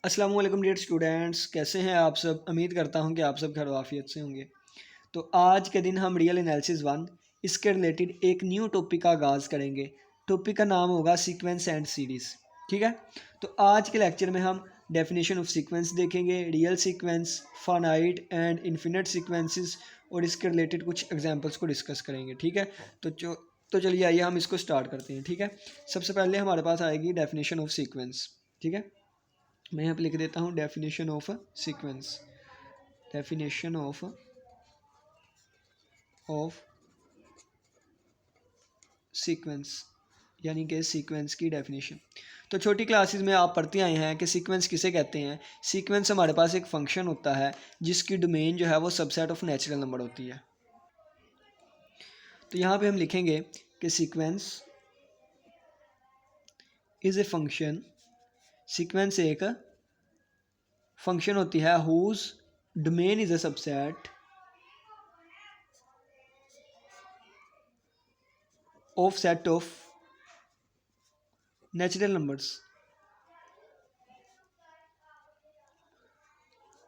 अस्सलाम वालेकुम dear students, कैसे हैं आप सब। उम्मीद करता हूं कि आप सब खैर आफियत से होंगे। तो आज के दिन हम रियल एनालिसिस वन इसके रिलेटेड एक न्यू टॉपिक का आगाज़ करेंगे। टॉपिक का नाम होगा सीक्वेंस एंड सीरीज़। ठीक है, तो आज के लेक्चर में हम डेफिनेशन ऑफ सीक्वेंस देखेंगे, real sequence, finite and infinite sequences और इसके रिलेटेड कुछ एग्जांपल्स को डिस्कस करेंगे। ठीक है, तो चलिए आइए हम इसको स्टार्ट करते हैं। ठीक है, सबसे पहले हमारे पास आएगी डेफिनेशन ऑफ सीक्वेंस। ठीक है, मैं यहाँ पे लिख देता हूँ definition of sequence. Definition of sequence यानी कि सीक्वेंस की डेफिनेशन। तो छोटी क्लासेस में आप पढ़ते आए हैं कि सीक्वेंस किसे कहते हैं। सीक्वेंस हमारे पास एक फंक्शन होता है जिसकी डोमेन जो है वो सबसेट ऑफ नेचुरल नंबर होती है। तो यहाँ पे हम लिखेंगे कि sequence is a function. Sequence एक फंक्शन होती है whose domain is a subset of set of natural numbers.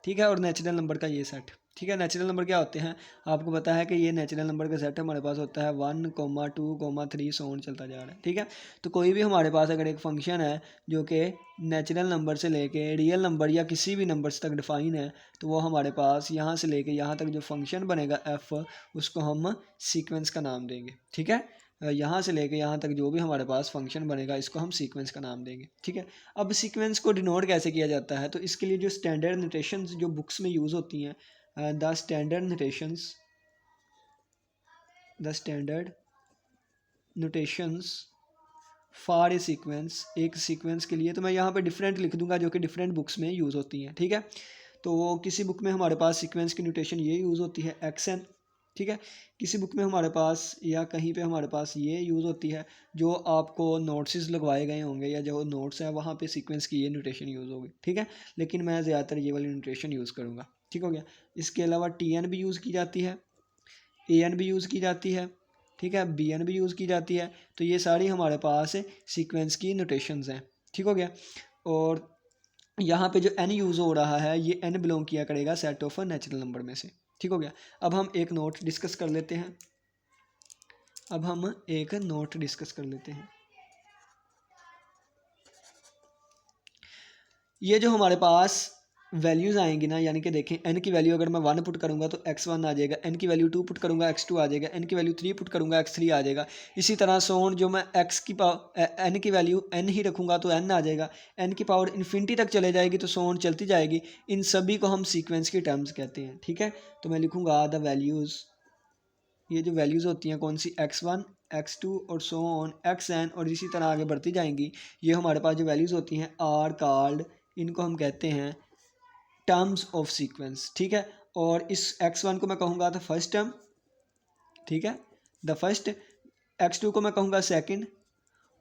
ठीक है, और नेचुरल नंबर का ये सेट। ठीक है, नेचुरल नंबर क्या होते हैं आपको पता है कि ये नेचुरल नंबर का सेट हमारे पास होता है 1,2,3 सो ऑन चलता जा रहा है। ठीक है, तो कोई भी हमारे पास अगर एक फंक्शन है जो कि नेचुरल नंबर से लेके रियल नंबर या किसी भी नंबर्स तक डिफाइन है, तो वो हमारे पास यहाँ से लेके यहाँ तक जो फंक्शन बनेगा एफ, उसको हम सीक्वेंस का नाम देंगे। ठीक है, यहाँ से लेके यहाँ तक जो भी हमारे पास फंक्शन बनेगा इसको हम सीक्वेंस का नाम देंगे। ठीक है, अब सीक्वेंस को डिनोट कैसे किया जाता है, तो इसके लिए जो स्टैंडर्ड नोटेशंस जो बुक्स में यूज़ होती हैं, the standard notations for a sequence, एक सीक्वेंस के लिए, तो मैं यहाँ पे डिफरेंट लिख दूंगा जो कि डिफरेंट बुक्स में यूज़ होती हैं। ठीक है, तो किसी बुक में हमारे पास सीक्वेंस की नोटेशन ये यूज़ होती है XN। ठीक है, किसी बुक में हमारे पास या कहीं पे हमारे पास ये यूज़ होती है, जो आपको नोट्स लगवाए गए होंगे या जो नोट्स हैं वहाँ पे सीक्वेंस की ये नोटेशन यूज़ होगी। ठीक है, लेकिन मैं ज़्यादातर ये वाली नोटेशन यूज़ करूँगा। ठीक हो गया, इसके अलावा TN भी यूज़ की जाती है, AN भी यूज़ की जाती है। ठीक है, BN भी यूज़ की जाती है। तो ये सारी हमारे पास सीक्वेंस की नोटेशंस हैं। ठीक हो गया, और यहाँ पे जो n यूज़ हो रहा है ये n बिलोंग किया करेगा सेट ऑफ नेचुरल नंबर में से। ठीक हो गया, अब हम एक नोट डिस्कस कर लेते हैं। ये जो हमारे पास वैल्यूज़ आएंगी ना, यानी कि देखें n की वैल्यू अगर मैं 1 पुट करूँगा तो x1 आ जाएगा, n की वैल्यू 2 पुट करूँगा x2 आ जाएगा, n की वैल्यू 3 पुट करूँगा x3 आ जाएगा। इसी तरह सोन जो मैं n की वैल्यू n ही रखूँगा तो n आ जाएगा, n की पावर इन्फिनिटी तक चले जाएगी तो सोन चलती जाएगी। इन सभी को हम सीक्वेंस की टर्म्स कहते हैं। ठीक है, तो मैं लिखूँगा द वैल्यूज़, ये जो वैल्यूज़ होती हैं कौन सी, x1 x2 और सो ऑन xn, और इसी तरह आगे बढ़ती जाएंगी। ये हमारे पास जो वैल्यूज़ होती हैं आर कॉल्ड, इनको हम कहते हैं टर्म्स ऑफ सीक्वेंस। ठीक है, और इस x1 को मैं कहूँगा द फर्स्ट टर्म। ठीक है, द फर्स्ट, x2 को मैं कहूँगा सेकंड,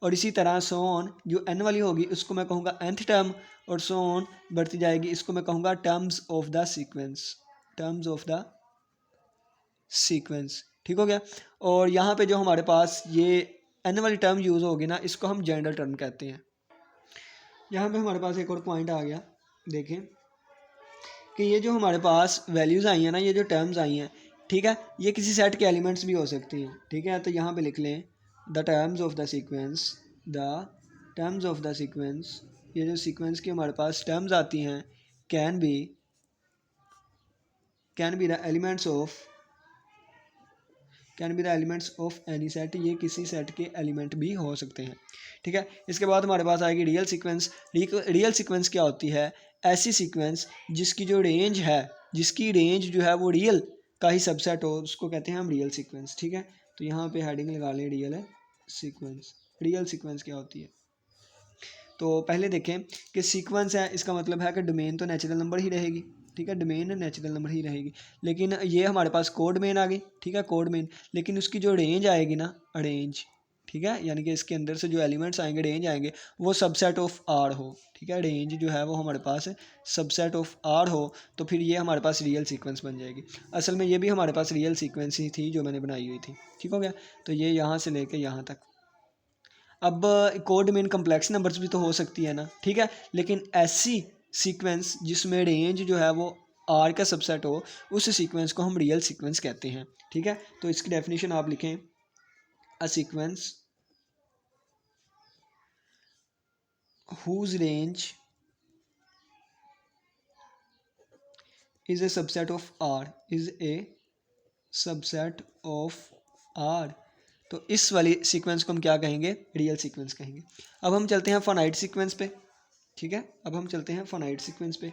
और इसी तरह सो ऑन जो n वाली होगी उसको मैं कहूँगा nth टर्म, और सो ऑन बढ़ती जाएगी, इसको मैं कहूँगा टर्म्स ऑफ द सीक्वेंस। ठीक हो गया, और यहाँ पे जो हमारे पास ये n वाली टर्म यूज़ होगी ना, इसको हम जनरल टर्म कहते हैं। यहाँ पे हमारे पास एक और पॉइंट आ गया, देखें कि ये जो हमारे पास वैल्यूज़ आई हैं ना, ये जो टर्म्स आई हैं, ठीक है, ये किसी सेट के एलिमेंट्स भी हो सकती हैं। ठीक है, तो यहाँ पे लिख लें the terms of the sequence, ये जो सीक्वेंस की हमारे पास टर्म्स आती हैं can be the elements of any set, ये किसी सेट के एलिमेंट भी हो सकते हैं। ठीक है, इसके बाद हमारे पास आएगी रियल सीक्वेंस। रियल सीक्वेंस क्या होती है, ऐसी सीक्वेंस जिसकी रेंज जो है वो रियल का ही सबसेट हो, उसको कहते हैं हम रियल सीक्वेंस। ठीक है, तो यहाँ पे हेडिंग लगा लें रियल सीक्वेंस क्या होती है। तो पहले देखें कि सीक्वेंस है, इसका मतलब है कि डोमेन तो नेचुरल नंबर ही रहेगी। ठीक है, डोमेन नेचुरल नंबर ही रहेगी, लेकिन ये हमारे पास कोड मेन आ गई। ठीक है, कोड मेन, लेकिन उसकी जो रेंज आएगी ना, रेंज, ठीक है, यानी कि इसके अंदर से जो एलिमेंट्स आएंगे, रेंज आएंगे, वो सबसेट ऑफ आर हो। ठीक है, रेंज जो है वो हमारे पास सबसेट ऑफ आर हो, तो फिर ये हमारे पास रियल सीक्वेंस बन जाएगी। असल में ये भी हमारे पास रियल सीक्वेंस ही थी जो मैंने बनाई हुई थी। ठीक हो गया, तो ये यहाँ से लेके यहाँ तक। अब कोड मेन कम्प्लेक्स नंबर्स भी तो हो सकती है ना। ठीक है, लेकिन ऐसी सीक्वेंस जिसमें रेंज जो है वो आर का सबसेट हो, उस सीक्वेंस को हम रियल सीक्वेंस कहते हैं। ठीक है, तो इसकी डेफिनेशन आप लिखें, a sequence whose range is a subset of R, is a subset of R. तो इस वाली सीक्वेंस को हम क्या कहेंगे, रियल सीक्वेंस कहेंगे। अब हम चलते हैं फाइनाइट सीक्वेंस पे। ठीक है, अब हम चलते हैं फाइनाइट सीक्वेंस पे।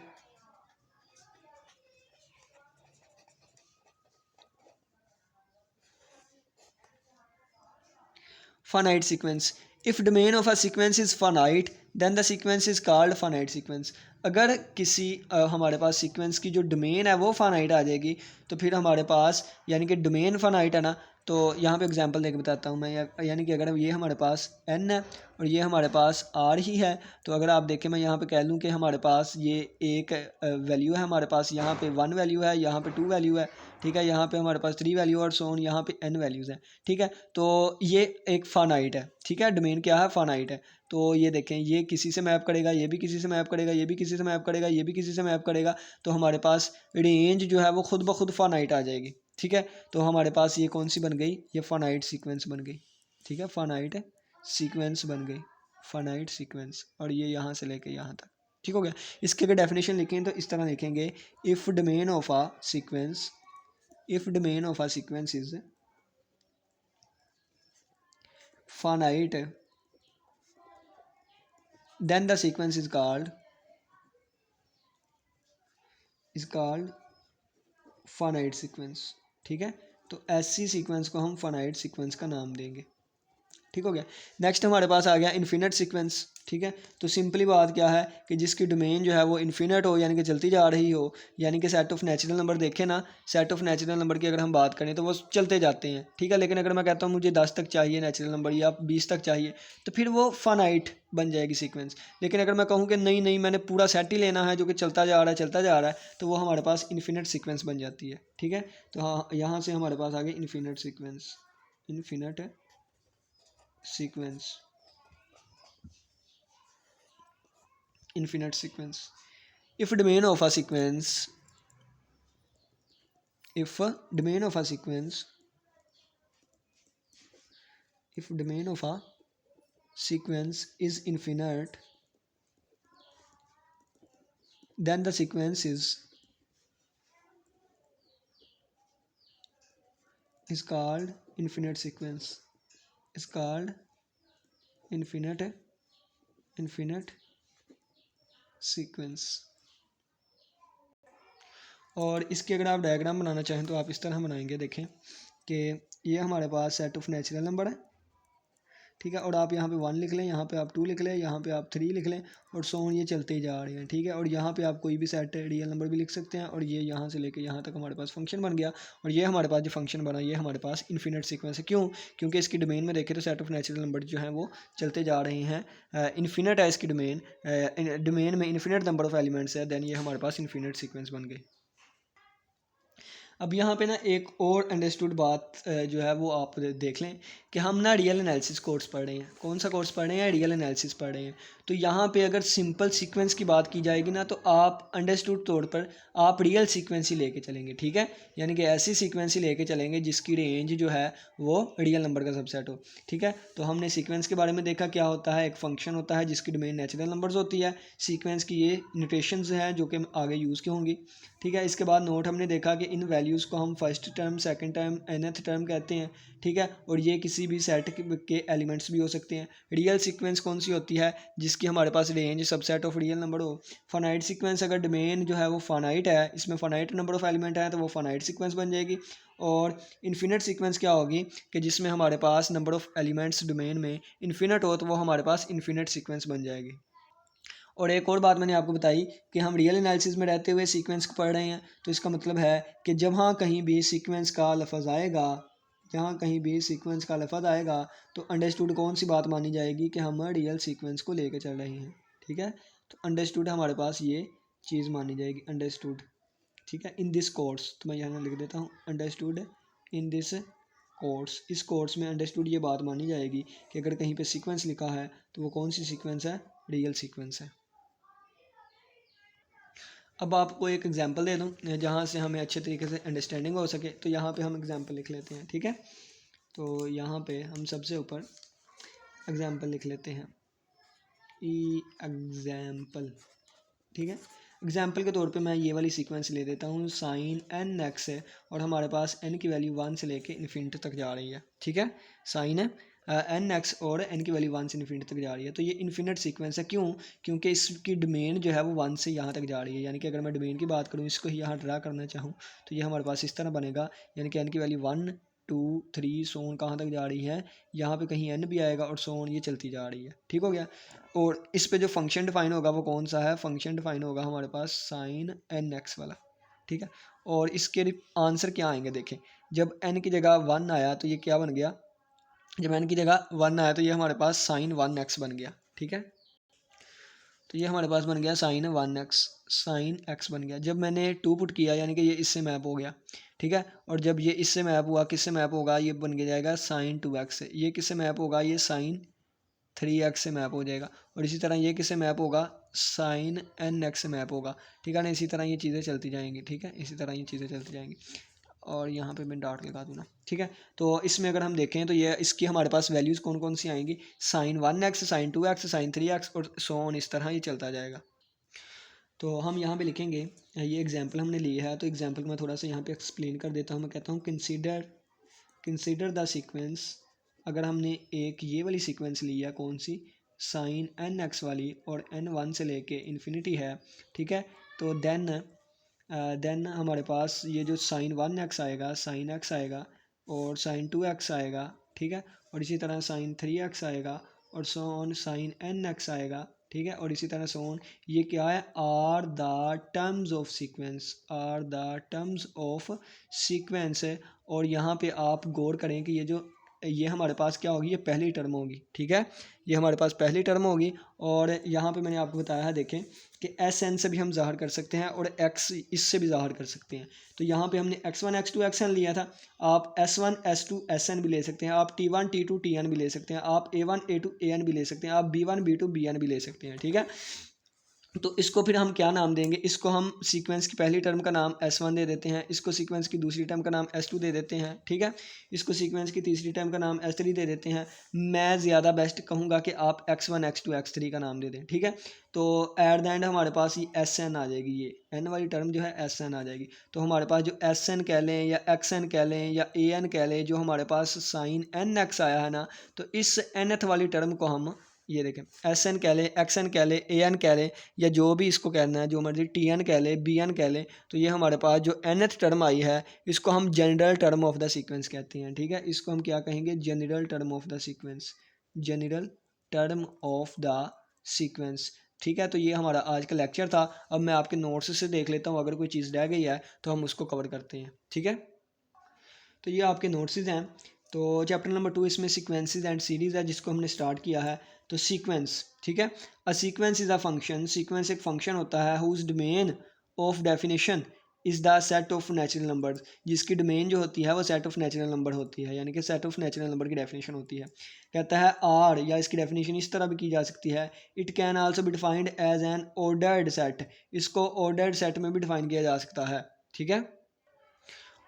Finite sequence, if domain of a sequence is finite then the sequence is called finite sequence. अगर किसी हमारे पास सीक्वेंस की जो डोमेन है वो फाइनाइट आ जाएगी, तो फिर हमारे पास यानी कि डोमेन फाइनाइट है ना, तो यहाँ पे एग्जांपल देके बताता हूँ मैं, यानी कि अगर ये हमारे पास n है और ये हमारे पास r ही है, तो अगर आप देखें मैं यहाँ पे कह लूँ कि हमारे पास ये एक वैल्यू है, हमारे पास यहाँ पे 1 वैल्यू है, यहाँ पे 2 वैल्यू है, ठीक है, यहाँ पे हमारे पास 3 वैल्यू और सो ऑन, यहाँ पे n वैल्यूज़ हैं। ठीक है, तो ये एक फाइनाइट है। ठीक है, डोमेन क्या है, फाइनाइट है। तो ये देखें, ये किसी से मैप करेगा, ये भी किसी से मैप करेगा, ये भी किसी से मैप करेगा, ये भी किसी से मैप करेगा, तो हमारे पास रेंज जो है वो खुद ब खुद फाइनाइट आ जाएगी। ठीक है, तो हमारे पास ये कौन सी बन गई, ये फाइनाइट सीक्वेंस बन गई। ठीक है, फाइनाइट सीक्वेंस बन गई, फाइनाइट सीक्वेंस, और ये यहाँ से लेके यहाँ तक। ठीक हो गया। इसके अगर डेफिनेशन लिखें तो इस तरह लिखेंगे, if domain of a sequence, if domain of a sequence is finite then the sequence is called finite sequence। ठीक है, तो ऐसी सीक्वेंस को हम फाइनाइट सीक्वेंस का नाम देंगे। ठीक हो गया। नेक्स्ट हमारे पास आ गया इन्फिनिट सीक्वेंस। ठीक है, तो सिंपली बात क्या है कि जिसकी डोमेन जो है वो इन्फिनिट हो, यानी कि चलती जा रही हो, यानी कि सेट ऑफ नेचुरल नंबर देखें ना, सेट ऑफ नेचुरल नंबर की अगर हम बात करें तो वो चलते जाते हैं। ठीक है, लेकिन अगर मैं कहता हूँ मुझे 10 तक चाहिए नेचुरल नंबर या 20 तक चाहिए, तो फिर वो फाइनाइट बन जाएगी सीक्वेंस। लेकिन अगर मैं कहूँ कि नहीं नहीं मैंने पूरा सेट ही लेना है जो कि चलता जा रहा है चलता जा रहा है, तो वो हमारे पास इन्फिनिट सीक्वेंस बन जाती है। ठीक है, तो हाँ, यहाँ से हमारे पास आ गया infinite sequence, infinite sequence, infinite sequence। if domain of a sequence, if domain of a sequence, if domain of a sequence is infinite, then the sequence is called infinite sequence, is called infinite sequence। और इसके अगर आप diagram बनाना चाहें तो आप इस तरह बनाएंगे, देखें कि ये हमारे पास सेट ऑफ नेचुरल नंबर है। ठीक है, और आप यहाँ पे 1 लिख लें, यहाँ पे आप 2 लिख लें, यहाँ पे आप 3 लिख लें, और सो ऑन, ये चलते ही जा रहे हैं। ठीक है, और यहाँ पे आप कोई भी सेट रियल नंबर भी लिख सकते हैं, और ये यहाँ से लेके यहाँ तक हमारे पास फंक्शन बन गया। और ये हमारे पास जो फंक्शन बना, ये हमारे पास इन्फिनिट सीक्वेंस है। क्यों? क्योंकि इसकी डोमेन में देखें तो सेट ऑफ नेचुरल नंबर जो हैं वो चलते जा रहे हैं, इन्फिनिट है इसकी डोमेन, डोमेन में इन्फिनिट नंबर ऑफ एलिमेंट्स है, देन ये हमारे पास इन्फिनिट सीक्वेंस बन गई। अब यहाँ पे ना एक और अंडरस्टूड बात जो है वो आप देख लें कि हम ना रियल एनालिसिस कोर्स पढ़ रहे हैं। कौन सा कोर्स पढ़ रहे हैं? रियल एनालिसिस पढ़ रहे हैं। तो यहाँ पे अगर सिंपल सीक्वेंस की बात की जाएगी ना, तो आप अंडरस्टूड तौर पर आप रियल सीक्वेंस ही लेके चलेंगे। ठीक है, यानी कि ऐसी सीक्वेंस ही लेके चलेंगे जिसकी रेंज जो है वो रियल नंबर का सबसेट हो। ठीक है, तो हमने सीक्वेंस के बारे में देखा क्या होता है, एक फंक्शन होता है जिसकी डोमेन नेचुरल नंबर्स होती है। सीक्वेंस की ये नोटेशंस हैं जो कि आगे यूज़ की होंगी। ठीक है, इसके बाद नोट हमने देखा कि इन वैल्यूज़ को हम first term, second term, nth term कहते हैं। ठीक है, और ये किसी भी सेट के एलिमेंट्स भी हो सकते हैं। रियल सीक्वेंस कौन सी होती है? जिसकी हमारे पास range subset of real number हो। फाइनाइट सीक्वेंस, अगर डोमेन जो है वो फाइनाइट है, इसमें फाइनाइट नंबर ऑफ एलिमेंट है, तो वो फाइनाइट सीक्वेंस बन जाएगी। और इन्फिनिट सीक्वेंस क्या होगी कि जिसमें हमारे पास नंबर ऑफ एलिमेंट्स डोमेन में इन्फिनिट हो, तो वो हमारे पास इन्फिनिट सीक्वेंस बन जाएगी। और एक और बात मैंने आपको बताई कि हम रियल एनालिसिस में रहते हुए सीक्वेंस को पढ़ रहे हैं, तो इसका मतलब है कि जहाँ कहीं भी सीक्वेंस का लफ्ज़ आएगा, जहाँ कहीं भी सीक्वेंस का लफ्ज़ आएगा, तो अंडरस्टूड कौन सी बात मानी जाएगी कि हम रियल सीक्वेंस को लेकर चल रहे हैं। ठीक है, तो अंडरस्टूड हमारे पास ये चीज़ मानी जाएगी, अंडरस्टूड। ठीक है, इन दिस कोर्स, तो मैं यहाँ लिख देता हूँ अंडरस्टूड इन दिस कोर्स। इस कोर्स में अंडरस्टूड ये बात मानी जाएगी कि अगर कहीं पे सीक्वेंस लिखा है तो वो कौन सी सीक्वेंस है? रियल सीक्वेंस है। अब आपको एक एग्जांपल दे दूं जहाँ से हमें अच्छे तरीके से अंडरस्टैंडिंग हो सके, तो यहाँ पे हम एग्जांपल लिख लेते हैं, ठीक है। तो यहाँ पे हम सबसे ऊपर एग्जांपल लिख लेते हैं, ई एग्जांपल, ठीक है। एग्जाम्पल के तौर पे मैं ये वाली सीक्वेंस ले देता हूँ, साइन एन एक्स है और हमारे पास एन की वैल्यू 1 से लेके इन्फिनिटी तक जा रही है, ठीक है। साइन है एन एक्स और एन की वैल्यू 1 से इन्फिनिटी तक जा रही है, तो ये इन्फिनिट सीक्वेंस है। क्यों? क्योंकि इसकी डोमेन जो है वो 1 से यहाँ तक जा रही है, यानी कि अगर मैं डोमेन की बात करूँ, इसको यहाँ ड्रा करना चाहूँ, तो ये हमारे पास इस तरह बनेगा, यानी कि एन की वैल्यू 1 2 3 सोन कहाँ तक जा रही है, यहाँ पे कहीं एन भी आएगा और सोन ये चलती जा रही है, ठीक हो गया। और इस पे जो फंक्शन डिफाइन होगा वो कौन सा है, फंक्शन डिफाइन होगा हमारे पास साइन एन एक्स वाला, ठीक है। और इसके आंसर क्या आएंगे देखें, जब एन की जगह 1 आया तो ये क्या बन गया, जब एन की जगह 1 आया तो ये हमारे पास साइन 1 एक्स बन गया, ठीक है। तो ये हमारे पास बन गया साइन 1 एक्स, साइन एक्स बन गया। जब मैंने 2 पुट किया यानी कि ये इससे मैप हो गया, ठीक है। और जब ये इससे मैप हुआ, किससे मैप होगा, ये बन के जाएगा साइन 2 एक्स से। ये किससे मैप होगा, ये साइन 3 एक्स से मैप हो जाएगा। और इसी तरह ये किससे मैप होगा, साइन एन एक्स से मैप होगा, ठीक है ना। इसी तरह ये चीज़ें चलती जाएंगी, ठीक है, इसी तरह ये चीज़ें चलती जाएंगी। और यहाँ पे मैं डॉट लगा दूँ ना, ठीक है। तो इसमें अगर हम देखें तो ये इसकी हमारे पास वैल्यूज़ कौन कौन सी आएंगी, sine 1 x, sine 2 x, sine 3 x और सो ऑन, इस तरह ये चलता जाएगा। तो हम यहाँ पे लिखेंगे, ये एग्जाम्पल हमने लिया है, तो एग्जाम्पल मैं थोड़ा सा यहाँ पे एक्सप्लेन कर देता हूँ। मैं कहता हूँ कंसीडर द सीक्वेंस, अगर हमने एक ये वाली सीक्वेंस ली है, कौन सी, साइन एन एक्स वाली, और एन 1 से लेके इन्फिनिटी है, ठीक है। तो देन हमारे पास ये जो साइन 1 एक्स आएगा, साइन एक्स आएगा और साइन 2 एक्स आएगा, ठीक है। और इसी तरह साइन 3 एक्स आएगा और so on sine n x आएगा, ठीक है। और इसी तरह सो ऑन, ये क्या है, are the terms of sequence, are the terms of sequence है। और यहाँ पे आप गौर करें कि ये हमारे पास क्या होगी, ये पहली टर्म होगी, ठीक है, ये हमारे पास पहली टर्म होगी। और यहाँ पे मैंने आपको बताया है, देखें कि एस एन से भी हम ज़ाहिर कर सकते हैं और एक्स इससे भी ज़ाहिर कर सकते हैं। तो यहाँ पे हमने x1 x2 xn लिया था, आप s1 s2 sn भी ले सकते हैं, आप t1 t2 tn भी ले सकते हैं, आप a1 a2 an भी ले सकते हैं, आप b1 b2 bn भी ले सकते हैं, ठीक है। तो इसको फिर हम क्या नाम देंगे, इसको हम सीक्वेंस की पहली टर्म का नाम S1 दे देते हैं, इसको सीक्वेंस की दूसरी टर्म का नाम S2 दे देते हैं, ठीक है। इसको सीक्वेंस की तीसरी टर्म का नाम S3 दे देते हैं। मैं ज़्यादा बेस्ट कहूँगा कि आप x1 x2 x3 का नाम दे दें, ठीक है। तो एट द एंड हमारे पास ये SN आ जाएगी, ये n वाली टर्म जो है SN आ जाएगी। तो हमारे पास जो SN कह लें या XN कह लें या AN कह लें, जो हमारे पास साइन NX आया है ना, तो इस nth वाली टर्म को हम, ये देखें, एस एन कह लें, एक्स एन कह लें, ए एन कह लें, या जो भी इसको कहना है, जो मर्जी टी एन कह लें, बी एन कह लें, तो ये हमारे पास जो nth टर्म आई है, इसको हम general term of the sequence कहते हैं, ठीक है। इसको हम क्या कहेंगे, general term of the sequence, general term of the sequence, ठीक है। तो ये हमारा आज का लेक्चर था। अब मैं आपके नोट्स से देख लेता हूँ, अगर कोई चीज़ रह गई है तो हम उसको कवर करते हैं, ठीक है। तो ये आपके नोट्स हैं। तो चैप्टर नंबर 2 इसमें सीक्वेंसेस एंड सीरीज़ है, जिसको हमने स्टार्ट किया है। तो सीक्वेंस, ठीक है, a sequence is a function, sequence एक फंक्शन होता है, whose domain of definition is the set of natural numbers, जिसकी डोमेन जो होती है वो सेट ऑफ नेचुरल नंबर होती है, यानी कि सेट ऑफ नेचुरल नंबर की डेफिनेशन होती है। कहता है आर, या इसकी डेफिनेशन इस तरह भी की जा सकती है, it can also be defined as an ordered set, इसको ऑर्डर्ड सेट में भी डिफाइन किया जा सकता है, ठीक है।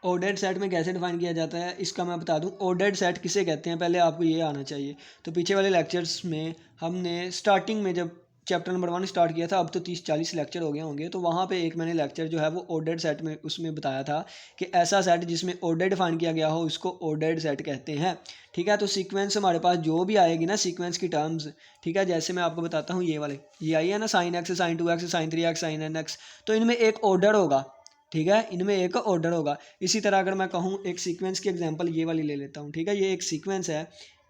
ऑर्डर्ड सेट में कैसे डिफाइन किया जाता है, इसका मैं बता दूं। ऑर्डर्ड सेट किसे कहते हैं, पहले आपको ये आना चाहिए। तो पीछे वाले लेक्चर्स में हमने स्टार्टिंग में जब चैप्टर नंबर 1 स्टार्ट किया था, अब तो 30-40 लेक्चर हो गए होंगे, तो वहाँ पे एक मैंने लेक्चर जो है वो ऑर्डर्ड सेट में उसमें बताया था कि ऐसा सेट जिसमें ऑर्डर डिफाइन किया गया हो उसको ऑर्डर्ड सेट कहते हैं, ठीक है। तो सीक्वेंस हमारे पास जो भी आएगी ना, सीक्वेंस की टर्म्स, ठीक है, जैसे मैं आपको बताता हूँ, ये वाले ये आई है ना, sine x, sine 2 x, sine 3 x, sine n x, तो इनमें एक ऑर्डर होगा, ठीक है, इनमें एक ऑर्डर होगा। इसी तरह अगर मैं कहूँ एक सीक्वेंस की एग्जांपल ये वाली ले लेता हूँ, ठीक है, ये एक सीक्वेंस है,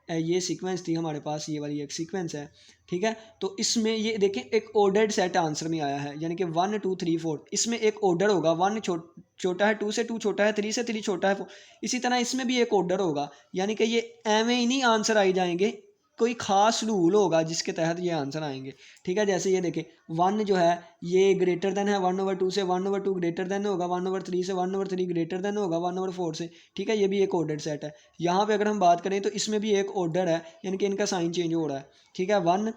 ये सीक्वेंस थी हमारे पास, ये वाली एक सीक्वेंस है, ठीक है। तो इसमें ये देखें एक ऑर्डर्ड सेट आंसर में आया है, यानी कि 1 2 3 4, इसमें एक ऑर्डर होगा, 1 छोटा है, 2 से 2 छोटा है, 3 से 3 छोटा है, 4, इसी तरह इसमें भी एक ऑर्डर होगा, यानी कि ये एवं ही नहीं आंसर आई जाएंगे, कोई ख़ास रूल होगा जिसके तहत ये आंसर आएंगे, ठीक है। जैसे ये देखें 1 जो है ये ग्रेटर देन है 1/2 से, 1/2 ग्रेटर देन होगा 1/3 से, 1/3 ग्रेटर देन होगा 1/4 से, ठीक है। ये भी एक ऑर्डर सेट है। यहाँ पे अगर हम बात करें तो इसमें भी एक ऑर्डर है, यानी कि इनका साइन चेंज हो रहा है, ठीक है। 1,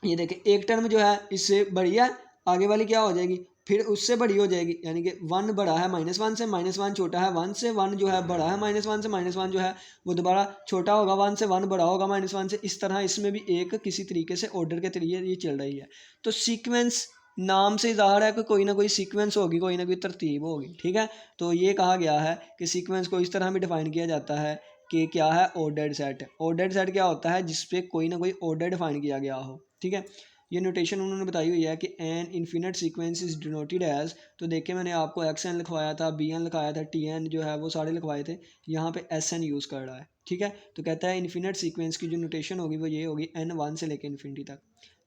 ये देखें एक टर्म जो है इससे बड़ी है, आगे वाली क्या हो जाएगी, फिर उससे बड़ी हो जाएगी, यानी कि 1 बड़ा है -1 से, -1 छोटा है 1 से, 1 जो है बड़ा है -1 से, -1 जो है वो दोबारा छोटा होगा 1 से, 1 बड़ा होगा -1 से। इस तरह इसमें भी एक किसी तरीके से ऑर्डर के तरीके ये चल रही है। तो सीक्वेंस नाम से ज़ाहिर है कि कोई ना कोई सीक्वेंस होगी, कोई ना कोई तरतीब होगी, ठीक है। तो ये कहा गया है कि सीक्वेंस को इस तरह भी डिफाइन किया जाता है कि क्या है, ऑर्डर्ड सेट। ऑर्डर्ड सेट क्या होता है, जिसपे कोई ना कोई ऑर्डर डिफाइन किया गया हो, ठीक है। ये नोटेशन उन्होंने बताई हुई है कि an infinite sequence is denoted as, तो देखिए मैंने आपको एक्स एन लिखवाया था, बी एन लिखवाया था, टी एन जो है वो सारे लिखवाए थे, यहाँ पे एस एन यूज़ कर रहा है, ठीक है। तो कहता है इन्फिनिट सीक्वेंस की जो नोटेशन होगी वो ये होगी एन 1 से लेकर इन्फिनिटी तक।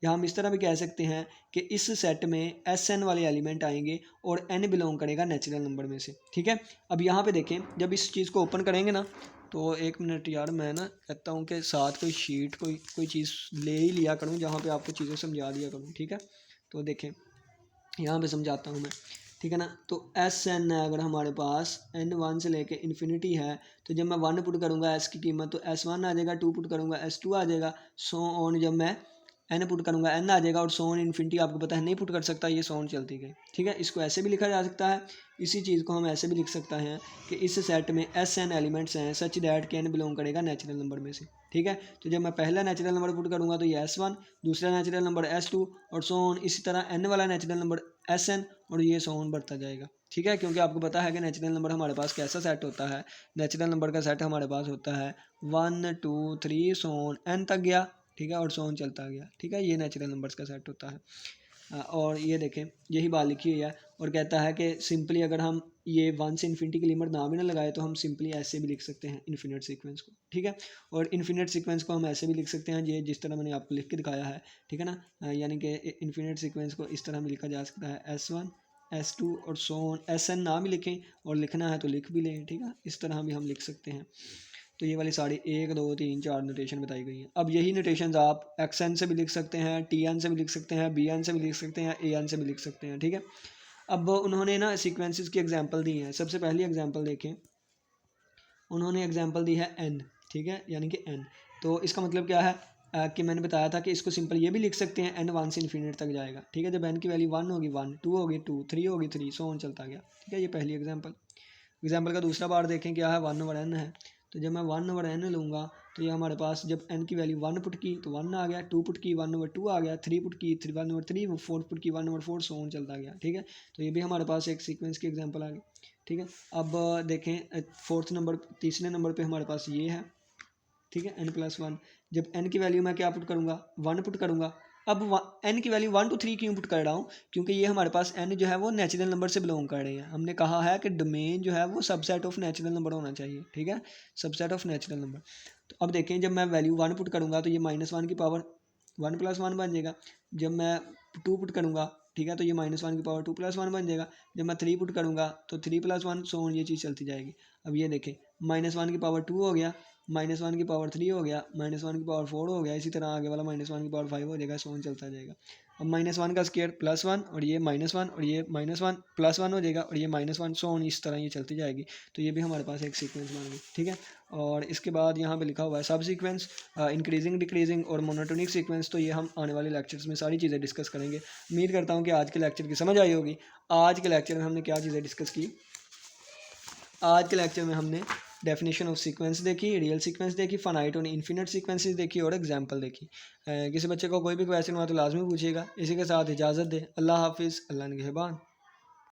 या हम इस तरह भी कह सकते हैं कि इस सेट में एस एन वाले एलिमेंट आएंगे और एन बिलोंग करेगा नेचुरल नंबर में से, ठीक है। अब यहाँ पे देखें, जब इस चीज़ को ओपन करेंगे ना, तो 1 मिनट यार, मैं ना कहता हूँ कि साथ कोई शीट कोई चीज़ ले ही लिया करूँ जहाँ पे आपको चीज़ें समझा दिया करूँ, ठीक है। तो देखें यहाँ पे समझाता हूँ मैं, ठीक है ना। तो एस एन है अगर हमारे पास, एन 1 से लेके इन्फिनिटी है, तो जब मैं 1 पुट करूँगा एस की कीमत तो S1 आ जाएगा, 2 पुट करूँगा S2 आ जाएगा, सो ऑन। जब मैं एन पुट करूँगा एन आ जाएगा, और सोन इन्फिनिटी आपको पता है नहीं पुट कर सकता, ये सोन चलती गई, ठीक है। इसको ऐसे भी लिखा जा सकता है, इसी चीज़ को हम ऐसे भी लिख सकते हैं कि इस सेट में एस एन एलिमेंट्स हैं सच दैट के एन बिलोंग करेगा नेचुरल नंबर में से, ठीक है। तो जब मैं पहला नेचुरल नंबर पुट करूँगा तो ये S1, दूसरा नेचुरल नंबर S2 और सोन, इसी तरह एन वाला नेचुरल नंबर SN और ये सोन बढ़ता जाएगा, ठीक है। क्योंकि आपको पता है कि नेचुरल नंबर हमारे पास कैसा सेट होता है, नेचुरल नंबर का सेट हमारे पास होता है 1 2 3 सोन एन तक गया, ठीक है, और सोन चलता गया, ठीक है। ये नेचुरल नंबर्स का सेट होता है। और ये देखें यही बात लिखी हुई है, और कहता है कि सिंपली अगर हम ये 1 से इन्फिनिटी की लिमिट ना भी ना लगाए तो हम सिंपली ऐसे भी लिख सकते हैं इन्फिनिट सीक्वेंस को, ठीक है। और इन्फिनिट सीक्वेंस को हम ऐसे भी लिख सकते हैं, ये जिस तरह मैंने आपको लिख के दिखाया है, ठीक है ना। यानी कि इन्फिनिट सीक्वेंस को इस तरह भी लिखा जा सकता है S1 S2 और सोन, SN ना भी लिखें और लिखना है तो लिख भी लें, ठीक है। इस तरह भी हम लिख सकते हैं। तो ये वाली सारी 1 2 3 4 नोटेशन बताई गई हैं। अब यही नोटेशन आप XN से भी लिख सकते हैं, TN से भी लिख सकते हैं, BN से भी लिख सकते हैं, AN से भी लिख सकते हैं, ठीक है। अब उन्होंने ना सीक्वेंसेस की एग्जांपल दी हैं। सबसे पहली एग्जांपल देखें, उन्होंने एग्जांपल दी है n, ठीक है, यानी कि n। तो इसका मतलब क्या है कि मैंने बताया था कि इसको सिंपल ये भी लिख सकते हैं n 1 से इन्फिनिट तक जाएगा, ठीक है। जब n की वैल्यू 1 होगी 1, 2 होगी 2, 3 होगी 3, सो ऑन चलता गया, ठीक है। ये पहली एग्जांपल। एग्जाम्पल का दूसरा पार्ट देखें, क्या है, 1/n है। तो जब मैं 1/n लूँगा तो ये हमारे पास जब n की वैल्यू 1 पुट की तो 1 आ गया, 2 पुट की 1/2 आ गया, 3 पुट की 1/3, 4 पुट की 1/4, सो ऑन चलता गया, ठीक है। तो ये भी हमारे पास एक सीक्वेंस की एग्जांपल आ गई, ठीक है। अब देखें तीसरे नंबर पे हमारे पास ये है, ठीक है, n+1। जब n की वैल्यू मैं क्या पुट करूँगा, 1 पुट करूँगा। अब n की वैल्यू 1 to 3 क्यों पुट कर रहा हूँ, क्योंकि ये हमारे पास n जो है वो नेचुरल नंबर से बिलोंग कर रहे हैं। हमने कहा है कि डोमेन जो है वो सबसेट ऑफ नेचुरल नंबर होना चाहिए, ठीक है, सबसेट ऑफ नेचुरल नंबर। तो अब देखें, जब मैं वैल्यू 1 पुट करूँगा तो ये -1 की पावर 1+1 बन जाएगा। जब मैं 2 पुट करूँगा, ठीक है, तो ये -1 की पावर 2+1 बन जाएगा। जब मैं 3 पुट करूँगा तो 3+1, सो ऑन, ये चीज़ चलती जाएगी। अब ये देखें, -1 की पावर 2 हो गया, -1 की पावर 3 हो गया, -1 की पावर 4 हो गया, इसी तरह आगे वाला -1 की पावर 5 हो जाएगा, सो ऑन चलता जाएगा। अब -1 का स्क्वायर +1 और ये -1 और ये -1 +1 हो जाएगा और ये -1, सो ऑन, इस तरह ये चलती जाएगी। तो ये भी हमारे पास एक सीक्वेंस बन गई, ठीक है। और इसके बाद यहाँ पे लिखा हुआ है सब सीक्वेंस, इंक्रीजिंग डिक्रीजिंग और मोनोटोनिक सीक्वेंस। तो ये हम आने वाले लेक्चर्स में सारी चीज़ें डिस्कस करेंगे। उम्मीद करता हूँ कि आज के लेक्चर की समझ आई होगी। आज के लेक्चर में हमने क्या चीज़ें डिस्कस की, आज के लेक्चर में हमने डेफिनेशन ऑफ सीक्वेंस देखी, रियल सीक्वेंस देखी, फाइनाइट और इन्फिनिट सीक्वेंसेस देखी और एग्जांपल देखी। किसी बच्चे को कोई भी क्वेश्चन हुआ तो लाजमी पूछिएगा। इसी के साथ इजाज़त दे। अल्लाह हाफिज़, अल्लाह निगहबान।